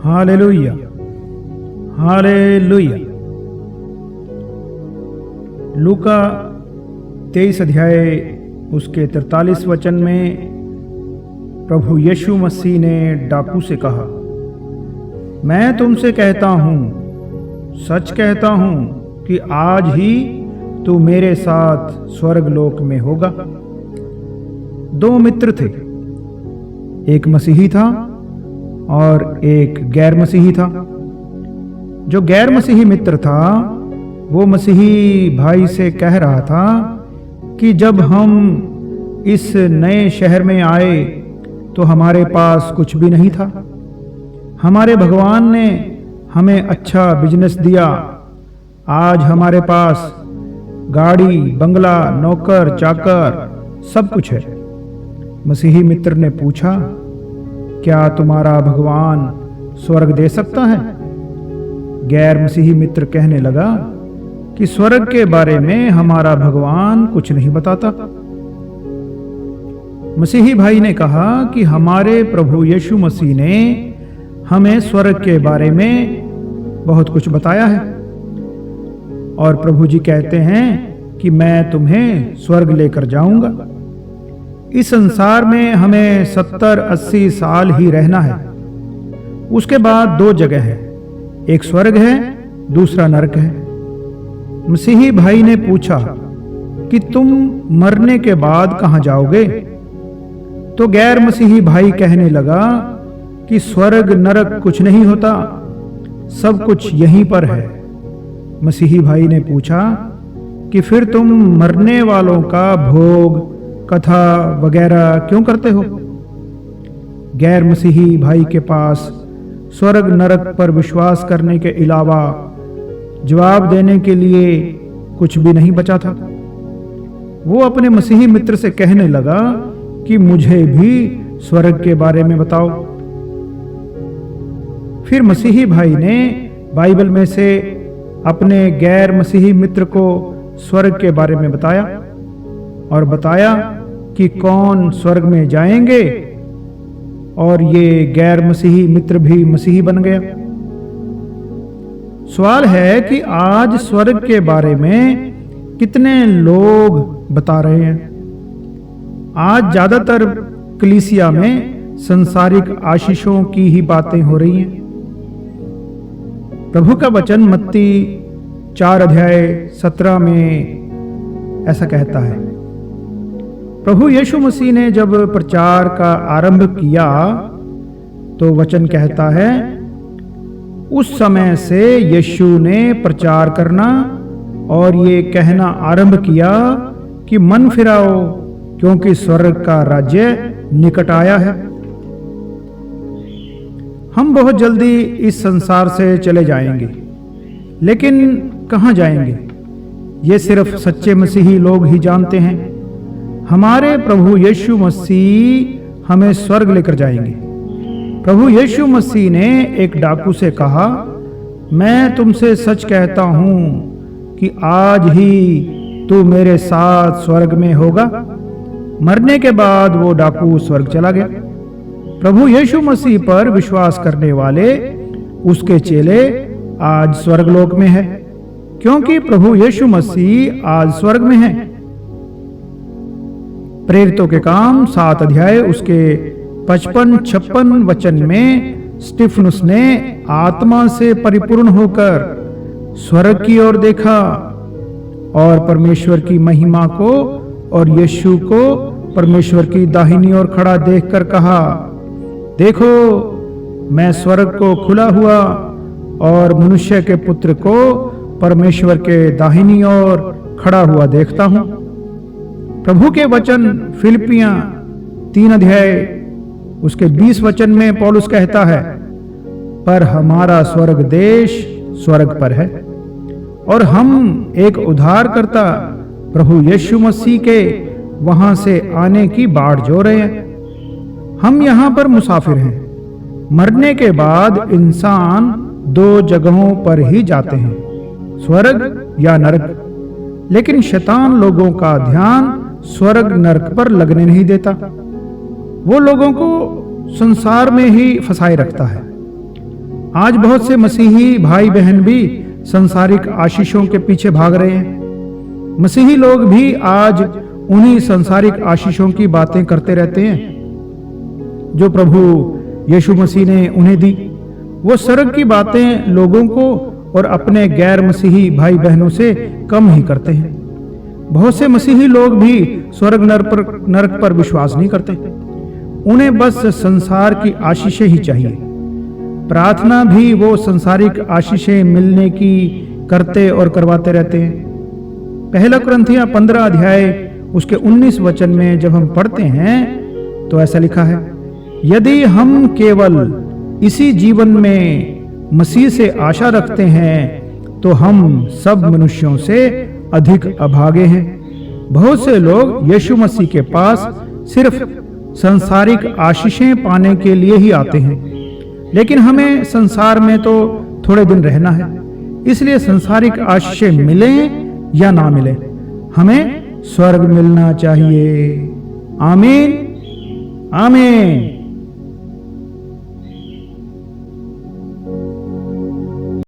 Hallelujah, hallelujah. लूका 23 अध्याय उसके 43 वचन में प्रभु यीशु मसीह ने डाकू से कहा, मैं तुमसे कहता हूं, सच कहता हूं कि आज ही तू मेरे साथ स्वर्ग लोक में होगा। दो मित्र थे, एक मसीही था और एक गैर मसीही था। जो गैर मसीही मित्र था वो मसीही भाई से कह रहा था कि जब हम इस नए शहर में आए तो हमारे पास कुछ भी नहीं था। हमारे भगवान ने हमें अच्छा बिजनेस दिया। आज हमारे पास गाड़ी, बंगला, नौकर, चाकर सब कुछ है। मसीही मित्र ने पूछा, क्या तुम्हारा भगवान स्वर्ग दे सकता है? गैर मसीही मित्र कहने लगा कि स्वर्ग के बारे में हमारा भगवान कुछ नहीं बताता। मसीही भाई ने कहा कि हमारे प्रभु यीशु मसीह ने हमें स्वर्ग के बारे में बहुत कुछ बताया है और प्रभु जी कहते हैं कि मैं तुम्हें स्वर्ग लेकर जाऊंगा। इस संसार में हमें 70-80 साल ही रहना है। उसके बाद दो जगह है, एक स्वर्ग है, दूसरा नरक है। मसीही भाई ने पूछा कि तुम मरने के बाद कहां जाओगे? तो गैर मसीही भाई कहने लगा कि स्वर्ग नरक कुछ नहीं होता, सब कुछ यहीं पर है। मसीही भाई ने पूछा कि फिर तुम मरने वालों का भोग, कथा वगैरह क्यों करते हो? गैर मसीही भाई के पास स्वर्ग नरक पर विश्वास करने के अलावा जवाब देने के लिए कुछ भी नहीं बचा था। वो अपने मसीही मित्र से कहने लगा कि मुझे भी स्वर्ग के बारे में बताओ। फिर मसीही भाई ने बाइबल में से अपने गैर मसीही मित्र को स्वर्ग के बारे में बताया और बताया कि कौन स्वर्ग में जाएंगे, और ये गैर मसीही मित्र भी मसीही बन गया। सवाल है कि आज स्वर्ग के बारे में कितने लोग बता रहे हैं? आज ज्यादातर कलीसिया में संसारिक आशीषों की ही बातें हो रही हैं। प्रभु का वचन मत्ती 4 अध्याय 17 में ऐसा कहता है, प्रभु यीशु मसीह ने जब प्रचार का आरंभ किया तो वचन कहता है, उस समय से यीशु ने प्रचार करना और ये कहना आरंभ किया कि मन फिराओ, क्योंकि स्वर्ग का राज्य निकट आया है। हम बहुत जल्दी इस संसार से चले जाएंगे, लेकिन कहां जाएंगे ये सिर्फ सच्चे मसीही लोग ही जानते हैं। हमारे प्रभु यीशु मसीह हमें स्वर्ग लेकर जाएंगे। प्रभु यीशु मसीह ने एक डाकू से कहा, मैं तुमसे सच कहता हूं कि आज ही तू मेरे साथ स्वर्ग में होगा। मरने के बाद वो डाकू स्वर्ग चला गया। प्रभु यीशु मसीह पर विश्वास करने वाले उसके चेले आज स्वर्गलोक में है, क्योंकि प्रभु यीशु मसीह आज स्वर्ग में है। प्रेरितों के काम 7 अध्याय उसके 55-56 वचन में स्टिफनुस ने आत्मा से परिपूर्ण होकर स्वर्ग की ओर देखा और परमेश्वर की महिमा को और यीशु को परमेश्वर की दाहिनी ओर खड़ा देखकर कहा, देखो मैं स्वर्ग को खुला हुआ और मनुष्य के पुत्र को परमेश्वर के दाहिनी ओर खड़ा हुआ देखता हूं। प्रभु के वचन फिलिपियां 3 अध्याय उसके 20 वचन में पौलुस कहता है, पर हमारा स्वर्ग देश स्वर्ग पर है और हम एक उद्धारकर्ता प्रभु यीशु मसीह के वहां से आने की बाट जो रहे हैं। हम यहां पर मुसाफिर हैं। मरने के बाद इंसान 2 जगहों पर ही जाते हैं, स्वर्ग या नरक। लेकिन शैतान लोगों का ध्यान स्वर्ग नरक पर लगने नहीं देता। वो लोगों को संसार में ही फंसाए रखता है। आज बहुत से मसीही भाई बहन भी संसारिक आशीषों के पीछे भाग रहे हैं। मसीही लोग भी आज उन्हीं संसारिक आशीषों की बातें करते रहते हैं जो प्रभु यीशु मसीह ने उन्हें दी। वो स्वर्ग की बातें लोगों को और अपने गैर मसीही भाई बहनों से कम ही करते हैं। बहुत से मसीही लोग भी स्वर्ग नरक पर विश्वास नहीं करते। उन्हें बस संसार की आशीषें ही चाहिए। प्रार्थना भी वो संसारिक आशीषें मिलने की करते और करवाते रहते हैं। पहला कुरिन्थियों 15 अध्याय उसके 19 वचन में जब हम पढ़ते हैं तो ऐसा लिखा है, यदि हम केवल इसी जीवन में मसीह से आशा रखते हैं तो हम सब मनुष्यों से अधिक अभागे हैं। बहुत से लोग यीशु मसीह के पास सिर्फ संसारिक आशीषें पाने के लिए ही आते हैं, लेकिन हमें संसार में तो थोड़े दिन रहना है। इसलिए संसारिक आशीषें मिलें या ना मिलें, हमें स्वर्ग मिलना चाहिए। आमीन आमीन।